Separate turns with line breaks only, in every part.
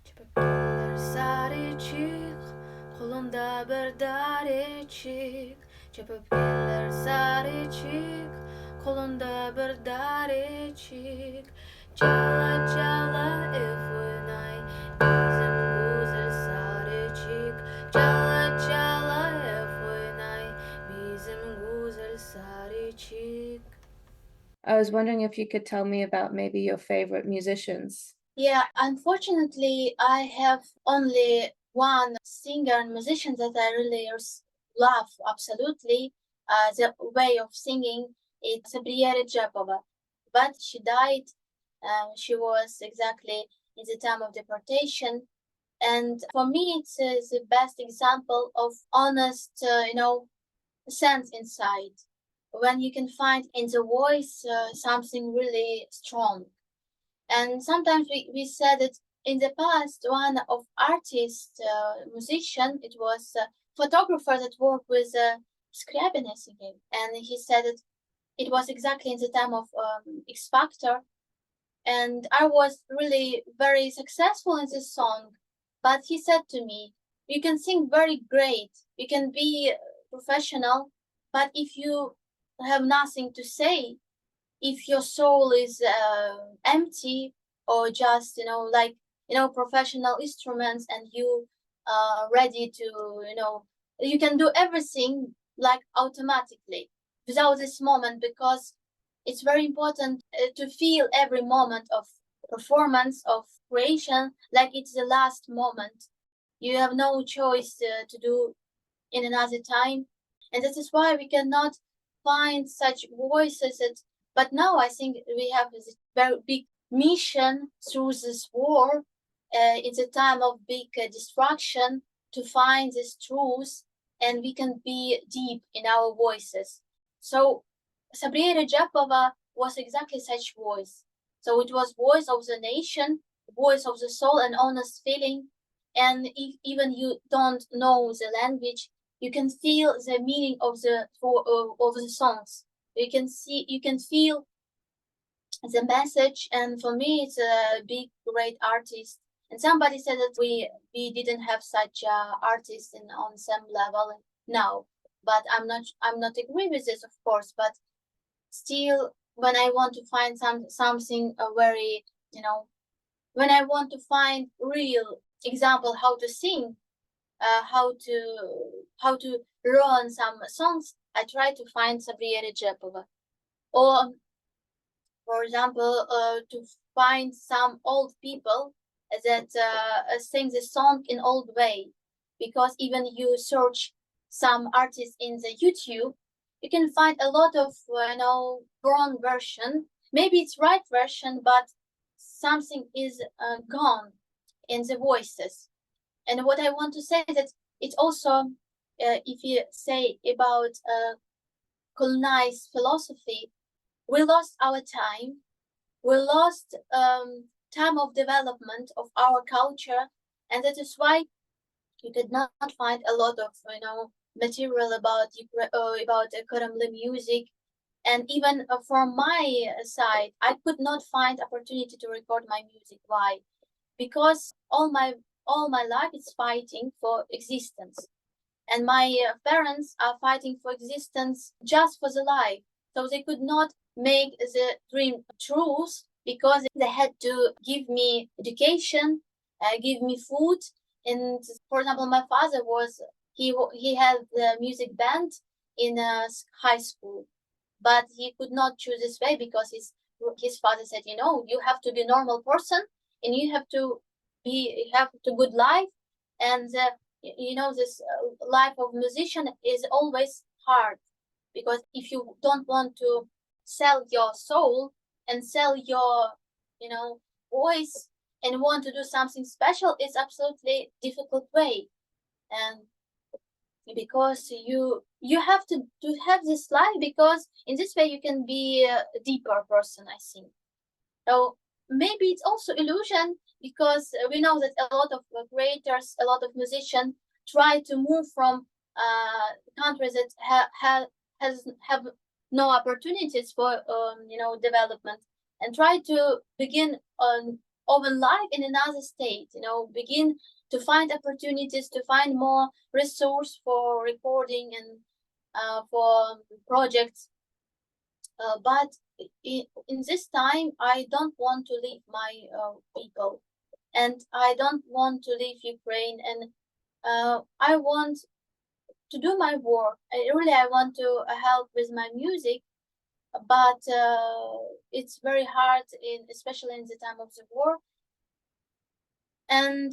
Çöpekler Darecik, kolunda bir Darecik. Çöpekler Darecik, kolunda bir Darecik. Cala cala efunay, bizim güzel Darecik. Cala cala efunay, bizim güzel Darecik.
I was wondering if you could tell me about maybe your favorite musicians.
Yeah, unfortunately, I have only one singer and musician that I really love absolutely. The way of singing, it's Sabriere Japova. But she died. She was exactly in the time of deportation. And for me, it's the best example of honest, sense inside. When you can find in the voice something really strong. And sometimes we said that in the past, one of artist, musician, it was a photographer that worked with Scriabin, I think, and he said that it was exactly in the time of X Factor, and I was really very successful in this song. But he said to me, "You can sing very great, you can be professional, but if you have nothing to say, if your soul is empty or just professional instruments and you ready to you can do everything like automatically without this moment, because it's very important to feel every moment of performance of creation like it's the last moment. You have no choice to do in another time, and this is why we cannot find such voices that. But now I think we have this very big mission through this war. It's a time of big destruction to find this truth, and we can be deep in our voices. So Sabriye Rajapova was exactly such voice. So it was voice of the nation, voice of the soul and honest feeling. And if even you don't know the language, you can feel the meaning of the songs. You can feel the message, and for me it's a big great artist. And somebody said that we didn't have such artists on some level now, but I'm not agree with this, of course. But still, when I want to find something very, when I want to find real example how to sing, how to learn some songs, I try to find Sabriye Rajapova. Or, for example, to find some old people that sing the song in old way, because even you search some artists in the YouTube, you can find a lot of wrong version. Maybe it's right version, but something is gone in the voices. And what I want to say is that it's also, if you say about colonized philosophy, we lost our time. We lost time of development of our culture, and that is why you could not find a lot of material about Qirimli music. And even from my side, I could not find opportunity to record my music. Why? Because all my life is fighting for existence, and my parents are fighting for existence just for the life, so they could not make the dream true because they had to give me education, give me food. And for example, my father he had the music band in high school, but he could not choose this way because his father said, you have to be a normal person, and you have to good life. And this life of musician is always hard, because if you don't want to sell your soul and sell your voice and want to do something special, it's absolutely difficult way. And because you have to have this life, because in this way you can be a deeper person, I think. So maybe it's also illusion, because we know that a lot of creators, a lot of musicians try to move from countries that have no opportunities for development, and try to begin on own life in another state, begin to find opportunities, to find more resource for recording and for projects. But in this time, I don't want to leave my people, and I don't want to leave Ukraine, and I want to do my work. I want to help with my music, but it's very hard, especially in the time of the war. And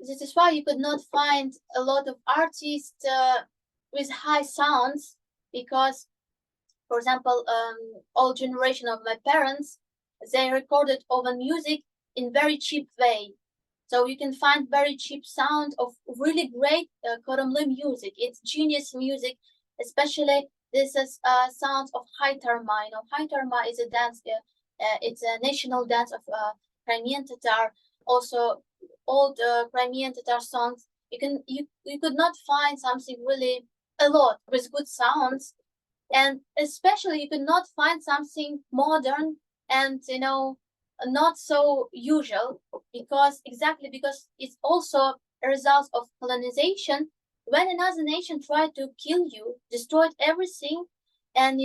this is why you could not find a lot of artists with high sounds, because, for example, old generation of my parents, they recorded over music in very cheap way. So you can find very cheap sound of really great Qirimli music. It's genius music, especially this is sounds of Haytarma. Haytarma is a dance. It's a national dance of Crimean Tatar. Also, old Crimean Tatar songs. You could not find something really a lot with good sounds, and especially you could not find something modern and not so usual, because it's also a result of colonization. When another nation tried to kill you, destroyed everything, and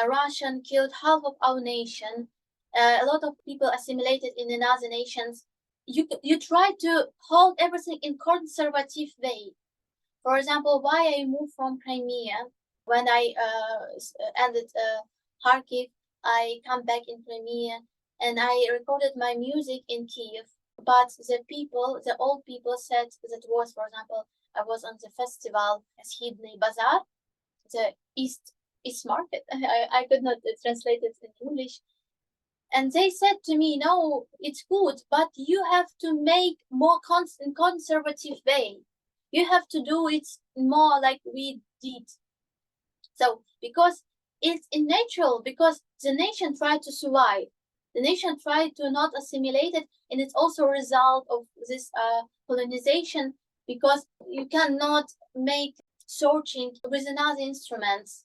Russian killed half of our nation, a lot of people assimilated in another nations, you try to hold everything in conservative way. For example, why I moved from Crimea, when I ended Kharkiv, I come back in Crimea, and I recorded my music in Kiev. But the old people said that was, for example, I was on the festival Qirimli Bazaar, the East Market. I could not translate it in English. And they said to me, no, it's good, but you have to make more conservative way. You have to do it more like we did. So, because it's unnatural, because the nation tried to survive. The nation tried to not assimilate it, and it's also a result of this colonization, because you cannot make searching with another instruments,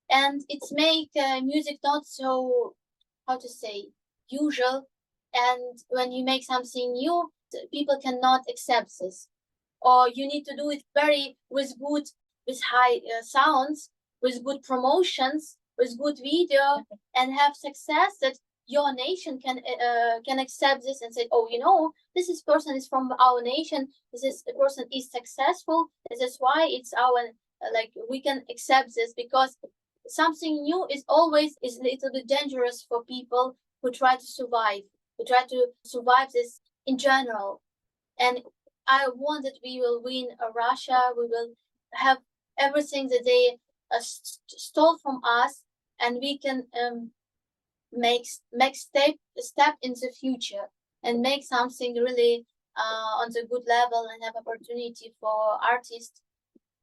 and it's make music not so, how to say, usual. And when you make something new, people cannot accept this, or you need to do it with high sounds, with good promotions, with good video, and have success that your nation can accept this and say, oh, this person is from our nation. This person is successful. This is why it's our we can accept this, because something new is always a little bit dangerous for people who try to survive. This in general. And I want that we will win Russia. We will have everything that they stole from us, and we can make step in the future and make something really on the good level, and have opportunity for artists.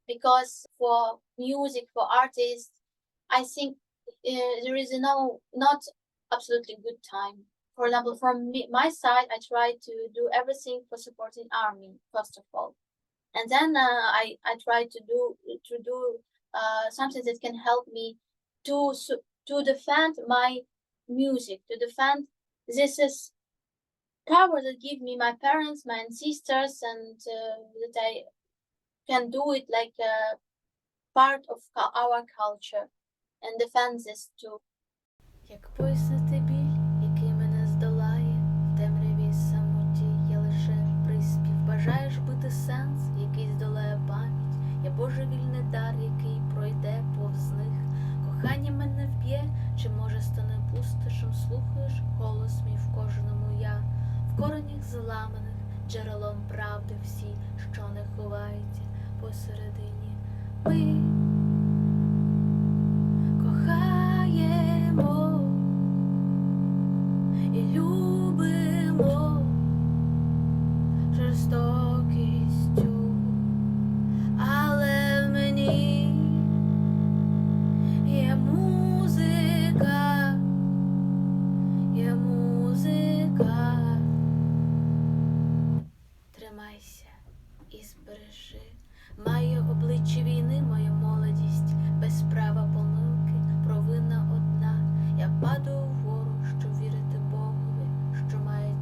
Because for music, for artists, I think there is not absolutely good time. For example, from my side, I try to do everything for supporting army, first of all, and then I try to do something that can help me to defend my music, to defend this is power that give me my parents, my ancestors, and that I can do it like a part of our culture, and defend this too.
Як пояснити біль, який мене здолає, в темряві самоті я лише приспів. Бажаєш бити сенс, який здолає пам'ять, я божевільний дар, який пройде повз них. Кохання мене вб'є, чи може стане пустошем, слухаєш голос мій в кожному я, в коренях зламаних, джерелом правди всі, що не ховається посередині. Ми кохаємо і любимо жорстокістю, але в мені є музика, є музика. Тримайся і збережи, має обличчя війни моя молодість, без права помилки, провина одна. Я падаю вгору, щоб вірити Богові, що має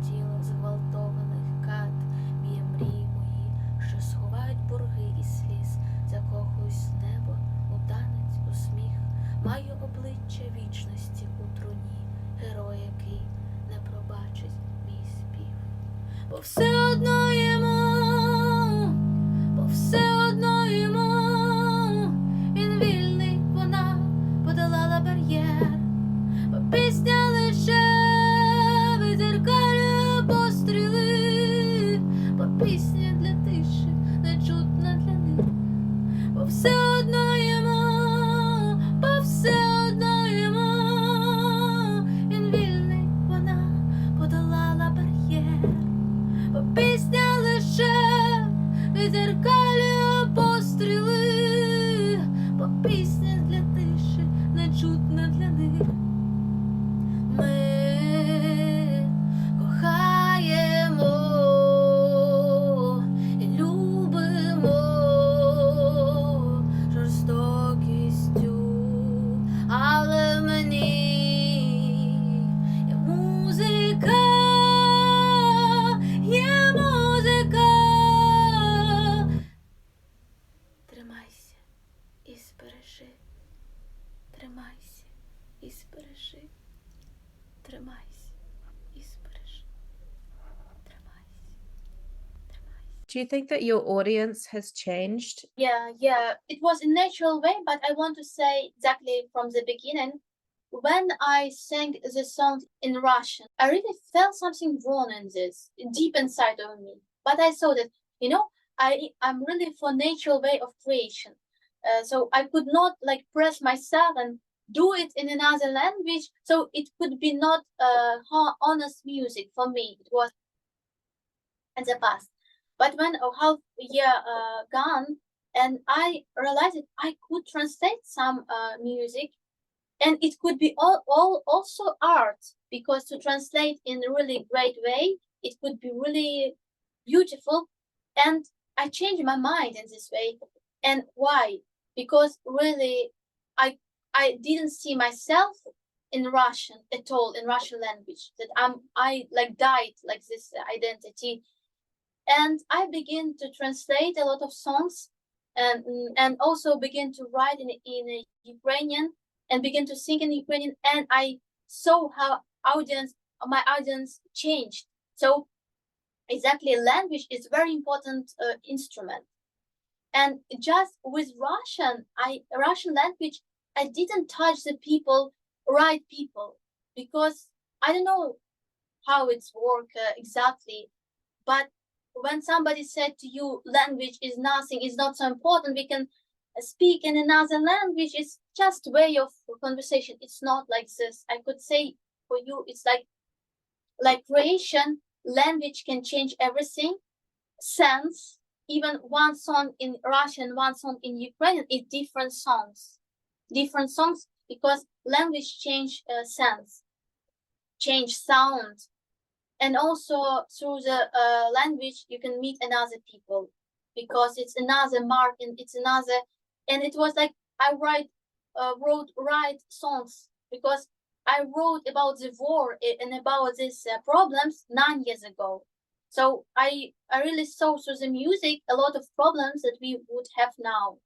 плаче вічності у труні, герой, який не пробачить мій спів. Бо все одно йому, бо все одно йому, він вільний, вона подолала бар'єр, бо пісня лише відзеркалює постріли, бо пісня для тиші нечутна для них, бо все одно йому, бо все одно йому, він вільний, вона подолала бар'єр, бо пісня лише відзеркалює постріли, бо пісня для тиші нечутна для них. Ми кохаємо і любимо жорстокістю, але в мені є музика, є музика. Тримайся і збережи, тримайся і збережи, тримайся і збережи, тримайся, тримайся.
Do you think that your audience has changed?
Yeah, it was a natural way, but I want to say exactly from the beginning, when I sang the song in Russian, I really felt something wrong in this, deep inside of me. But I saw that, I'm really for natural way of creation. So I could not like press myself and do it in another language. So it could be not honest music for me. It was in the past. But when a half year gone, and I realized that I could translate some music, and it could be all also art, because to translate in a really great way, it could be really beautiful. And I changed my mind in this way. And why? Because really I didn't see myself in Russian at all, in Russian language, that I like died like this identity. And I began to translate a lot of songs, and also begin to write in Ukrainian, and begin to sing in Ukrainian, and I saw how my audience changed. So exactly, language is very important instrument. And just with Russian language, I didn't touch the right people, because I don't know how it's work exactly. But when somebody said to you, language is nothing, is not so important, we can speak in another language, it's just way of conversation. It's not like this. I could say for you, it's like creation, language can change everything. Sense, even one song in Russian, one song in Ukrainian is different songs, because language change sense, change sound. And also through the language, you can meet another people, because it's another mark, and it's another. And it was like I wrote songs, because I wrote about the war and about these problems 9 years ago. So I really saw through the music a lot of problems that we would have now.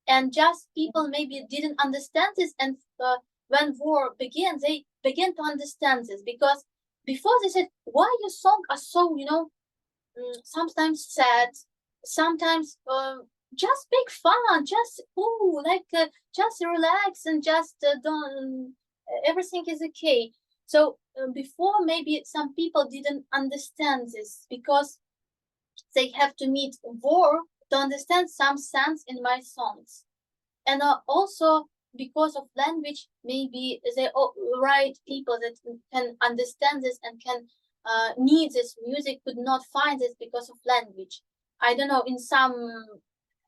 And just people maybe didn't understand this, and when war began, they began to understand this, because before they said, why your songs are so, sometimes sad, sometimes just big fun, just just relax, and just don't, everything is okay. So before, maybe some people didn't understand this, because they have to meet war to understand some sense in my songs. And also because of language, maybe the right people that can understand this and can need this music could not find this because of language. I don't know, in some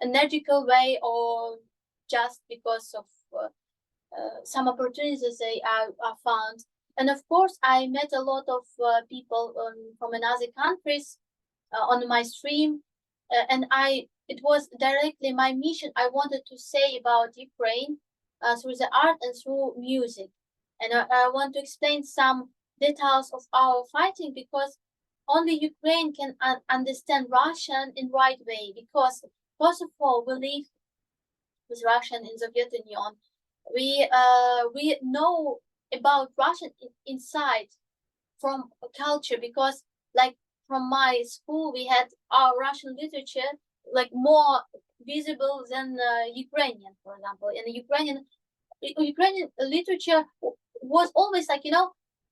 energical way, or just because of some opportunities they are found. And of course, I met a lot of people from another countries on my stream, and it was directly my mission. I wanted to say about Ukraine through the art and through music. And I want to explain some details of our fighting, because only Ukraine can understand Russian in right way, because first of all, we live with Russian in the Soviet Union. we know about Russian inside from culture, because like from my school we had our Russian literature like more visible than Ukrainian, for example. And Ukrainian literature was always like,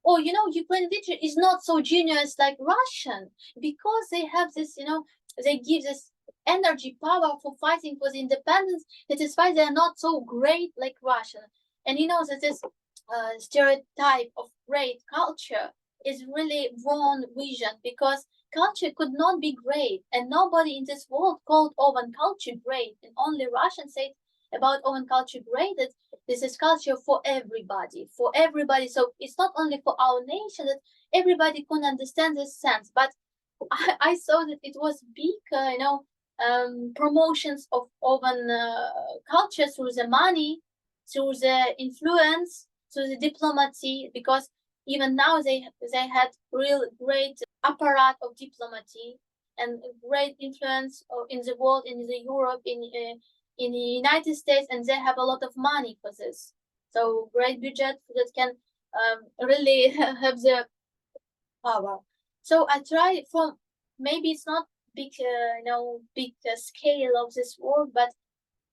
oh, Ukrainian literature is not so genius like Russian, because they have this, they give this energy, power for fighting for the independence. That is why they are not so great like Russian. And that this stereotype of great culture is really wrong vision, because culture could not be great, and nobody in this world called own culture great, and only Russian said about own culture great that this is culture for everybody, So it's not only for our nation, that everybody can understand this sense. But I saw that it was big, promotions of own culture through the money, through the influence, through the diplomacy, because even now they had real great apparat of diplomacy and great influence in the world, in the Europe, in the United States, and they have a lot of money for this. So great budget that can really have the power. So I try from, maybe it's not big, big scale of this work, but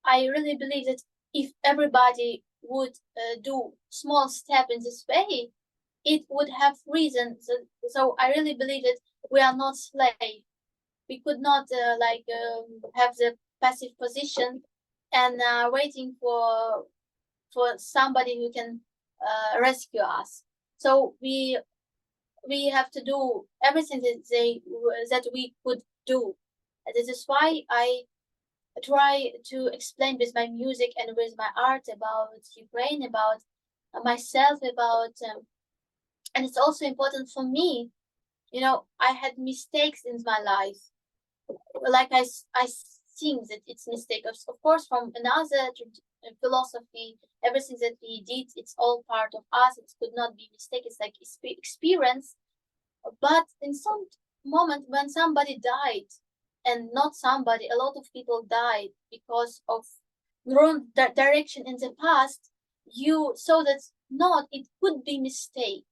I really believe that if everybody would do small step in this way, it would have reasons. So I really believe that we are not slave. We could not have the passive position and waiting for somebody who can rescue us. So we have to do everything that we could do. And this is why I try to explain with my music and with my art about Ukraine, about myself, about and it's also important for me. I had mistakes in my life, like I think that it's mistake. Of course, from another philosophy, everything that we did, it's all part of us. It could not be mistake. It's like experience. But in some moment when somebody died, and not somebody, a lot of people died because of wrong direction in the past, you saw that not, it could be mistake.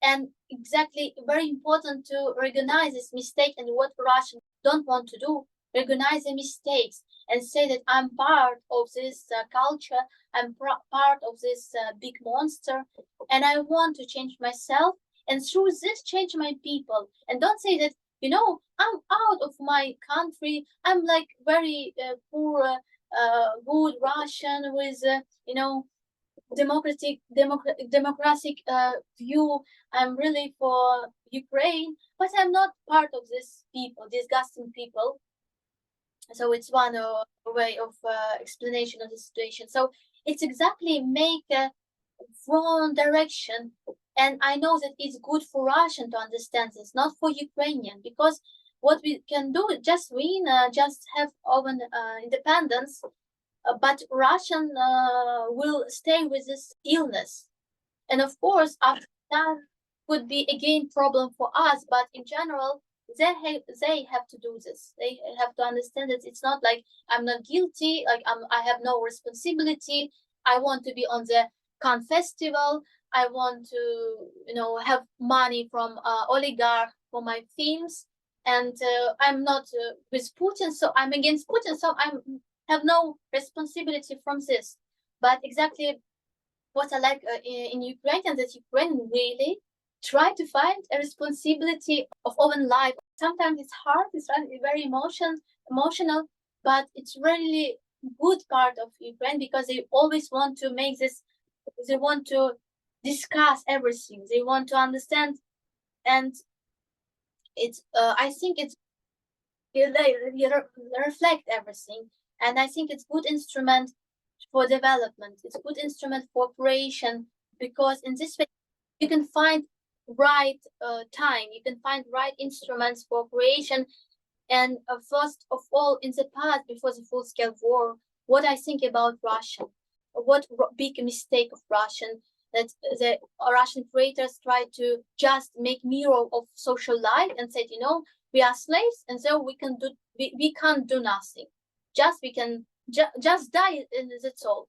And exactly very important to recognize this mistake, and what Russians don't want to do, recognize the mistakes and say that I'm part of this culture, I'm part of this big monster, and I want to change myself, and through this change my people. And don't say that, I'm out of my country, I'm like very poor, good Russian with, democratic view. I'm really for Ukraine, but I'm not part of this people, disgusting people. So it's one way of explanation of the situation. So it's exactly make a wrong direction. And I know that it's good for Russian to understand this, not for Ukrainian, because what we can do is just win, just have own independence, but Russian will stay with this illness. And of course, after that could be again problem for us, but in general, they have to do this. They have to understand that it's not like I'm not guilty, like I have no responsibility. I want to be on the Cannes festival. I want to, have money from oligarch for my films, and I'm not with Putin, so I'm against Putin, so I'm have no responsibility from this. But exactly what I like in Ukraine, and that Ukraine really try to find a responsibility of own life. Sometimes it's hard, it's very emotional, but it's really good part of Ukraine, because they always want to make this, they want to discuss everything, they want to understand, and it's I think it's they reflect everything, and I think it's good instrument for development. It's a good instrument for creation, because in this way you can find right time, you can find right instruments for creation. And first of all, in the past, before the full-scale war, what I think about Russian, what big mistake of Russian, that the Russian creators tried to just make mirror of social life and said, we are slaves, and so we can't do nothing. Just we can just die, and that's all.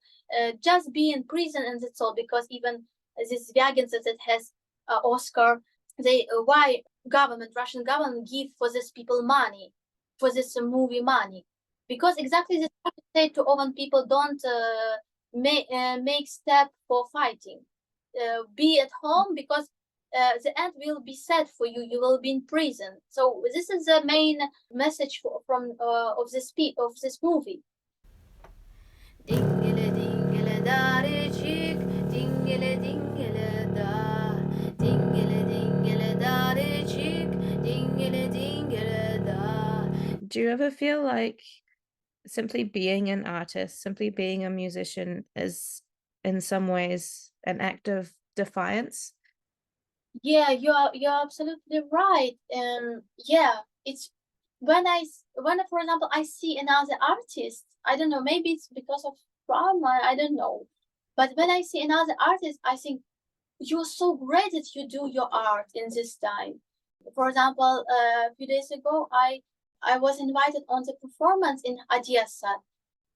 Just be in prison, and that's all. Because even this Vyagins that has Oscar, they why Russian government give for these people money, for this movie money, because exactly this say to Ovan people, don't make step for fighting. Be at home, because the end will be sad for you. You will be in prison. So this is the main message from of this movie.
Dingele dingele Darecik, dingele dingele da, dingele dingele Darecik, dingele dingele da.
Do you ever feel like simply being an artist, simply being a musician is in some ways an act of defiance?
Yeah, you're absolutely right. Yeah, it's when for example I see another artist, I don't know, maybe it's because of trauma, I don't know, but when I see another artist, I think you're so great that you do your art in this time. For example, a few days ago, I was invited on the performance in Odesa.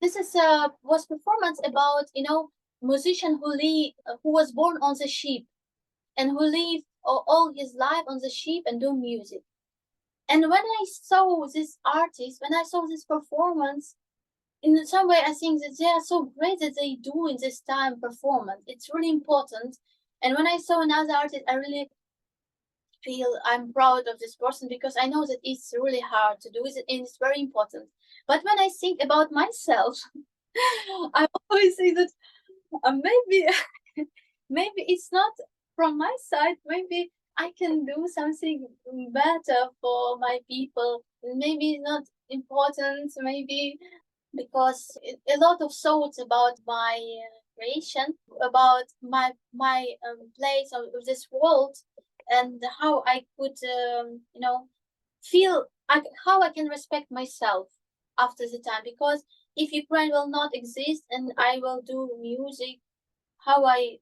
This is was performance about musician who was born on the ship and who lived all his life on the ship and do music. And when I saw this artist, when I saw this performance, in some way I think that they are so great that they do in this time performance. It's really important. And when I saw another artist, I really feel I'm proud of this person, because I know that it's really hard to do it and it's very important. But when I think about myself, I always say that maybe maybe it's not from my side. Maybe I can do something better for my people. Maybe it's not important. Maybe because a lot of thoughts about my creation, about my place of this world, and how I could feel how I can respect myself after the time. Because if Ukraine will not exist and I will do music, how I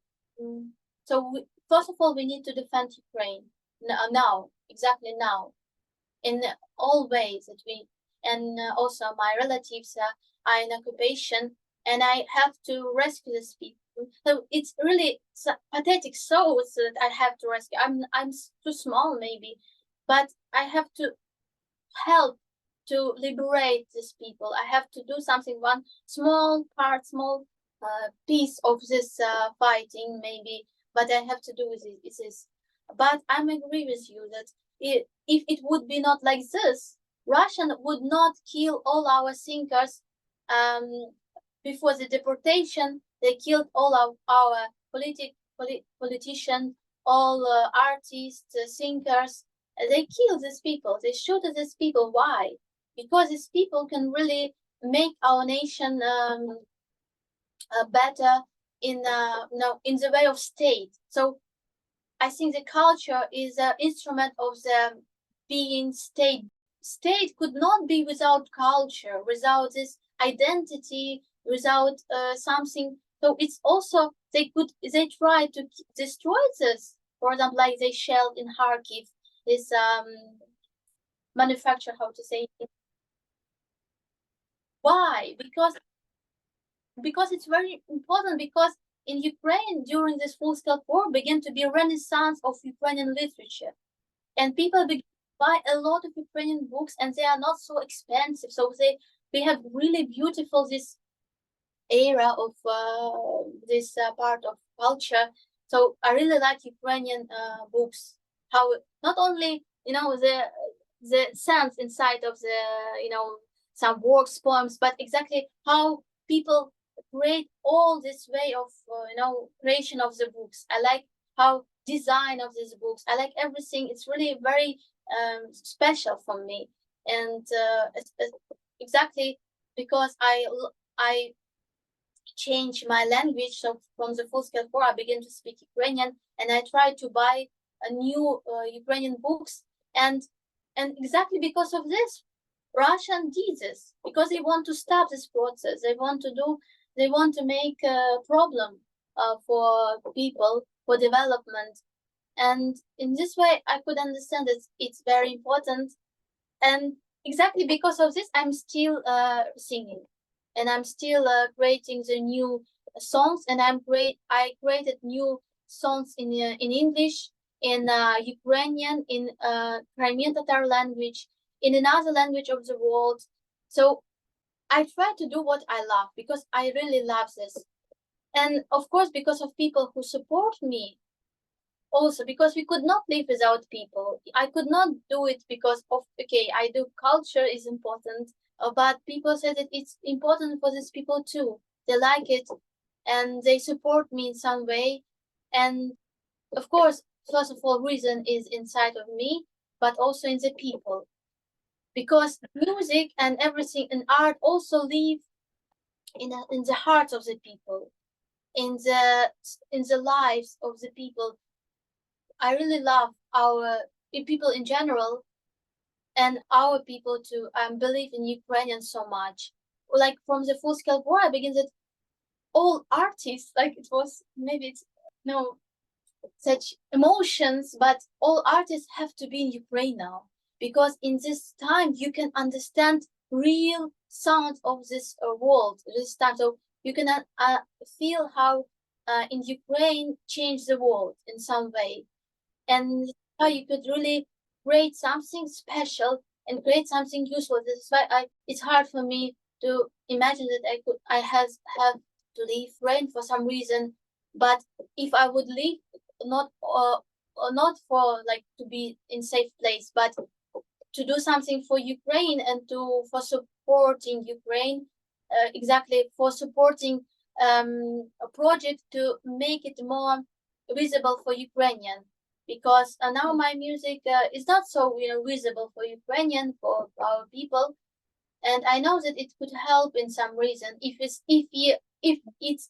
first of all we need to defend Ukraine now, exactly now, in all ways that we, and also my relatives are in occupation, and I have to rescue these people. So it's really pathetic souls that I have to rescue. I'm too small maybe, but I have to help to liberate these people. I have to do something, one small part, small piece of this fighting maybe, but I have to do with it. This. But I agree with you that if it would be not like this, Russian would not kill all our thinkers before the deportation. They killed all of our politicians, all artists, thinkers. They kill these people. They shoot at these people. Why? Because these people can really make our nation better in in the way of state. So I think the culture is an instrument of the being state. State could not be without culture, without this identity, without something. So it's also they try to destroy this. For example, like they shelled in Kharkiv this manufacture. How to say it? Why? Because it's very important, because in Ukraine during this full-scale war began to be a renaissance of Ukrainian literature, and people began to buy a lot of Ukrainian books, and they are not so expensive. So they have really beautiful this era of this part of culture. So I really like Ukrainian books. How not only the sense inside of the some works, poems, but exactly how people create all this way of creation of the books. I like how design of these books. I like everything. It's really very special for me, and exactly because I change my language. So from the full-scale war, I began to speak Ukrainian, and I tried to buy a new Ukrainian books, and exactly because of this, Russian did this, because they want to stop this process. They want to make a problem for people, for development. And in this way, I could understand that it's very important. And exactly because of this, I'm still singing. and I'm still creating the new songs, and I created new songs in English, in Ukrainian, in Crimean Tatar language, in another language of the world. So I try to do what I love because I really love this. And of course, because of people who support me, also because we could not live without people. I could not do it because of, okay, I do culture is important, but people said that it's important for these people too. They like it and they support me in some way. And of course, first of all, reason is inside of me, but also in the people. Because music and everything and art also live in the hearts of the people, in the lives of the people. I really love our people in general and our people too. I believe in Ukrainians so much. Like from the full scale war, I begin that all artists, like it was maybe it's no such emotions, but all artists have to be in Ukraine now because in this time you can understand real sound of this world. This time, so you can feel how in Ukraine change the world in some way, and how you could really create something special and create something useful. This is why it's hard for me to imagine that I have to leave rain for some reason. But if I would leave, not not for like to be in safe place, but to do something for Ukraine and for supporting Ukraine, exactly for supporting a project to make it more visible for Ukrainian, because now my music is not so visible for Ukrainian, for our people, and I know that it could help in some reason if it's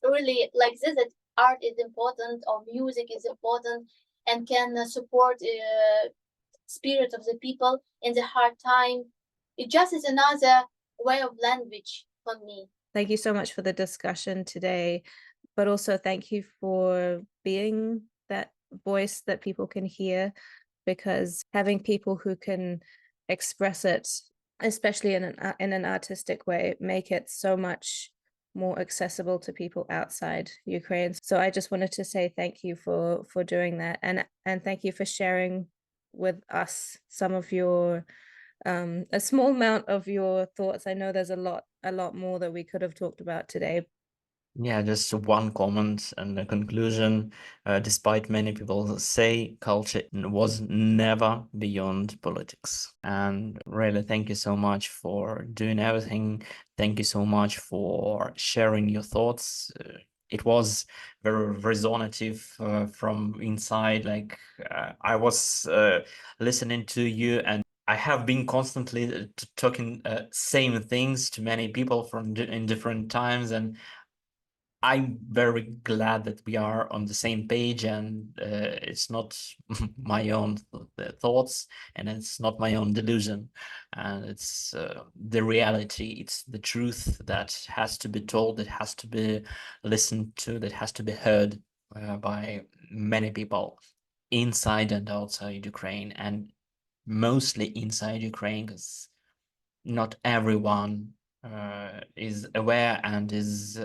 really like this, that art is important or music is important and can support spirit of the people in the hard time. It just is another way of language for me.
Thank you so much for the discussion today, but also thank you for being that voice that people can hear, because having people who can express it, especially in an artistic way, make it so much more accessible to people outside Ukraine. So I just wanted to say thank you for doing that, and thank you for sharing with us some of your a small amount of your thoughts. I know there's a lot more that we could have talked about today.
Yeah, just one comment and a conclusion. Despite many people say culture was never beyond politics. And really, thank you so much for doing everything. Thank you so much for sharing your thoughts. It was very resonative from inside. Like I was listening to you, and I have been constantly talking same things to many people from in different times, and I'm very glad that we are on the same page, and it's not my own thoughts, and it's not my own delusion, and it's the reality. It's the truth that has to be told, that has to be listened to, that has to be heard by many people inside and outside Ukraine, and mostly inside Ukraine, because not everyone is aware and is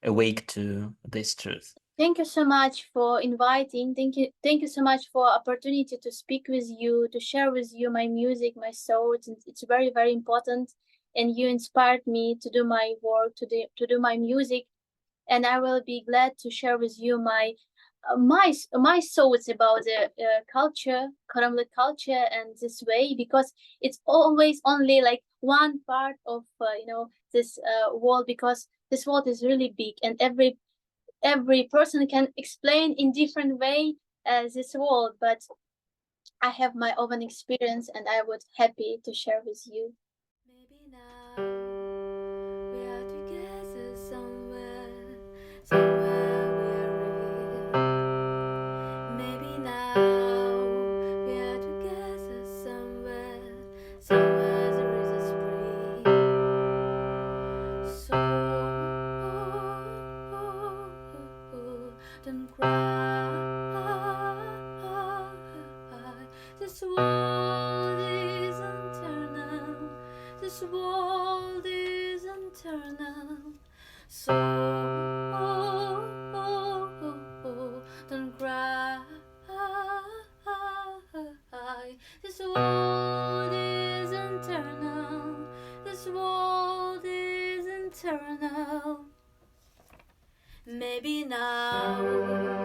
awake to this truth.
Thank you so much for inviting. Thank you so much for opportunity to speak with you, to share with you my music, my thoughts. It's very, very important. And you inspired me to do my work, to do my music. And I will be glad to share with you my thoughts about the culture, Qirimli culture, and this way, because it's always only like one part of this world, because this world is really big, and every person can explain in different way this world, but I have my own experience and I would happy to share with you.
Maybe now we are together somewhere, somewhere we are real. Maybe now we are together somewhere, somewhere there is a spring. So don't cry. This world is eternal. This world is eternal. So don't cry. This world is eternal. This world is eternal. Maybe now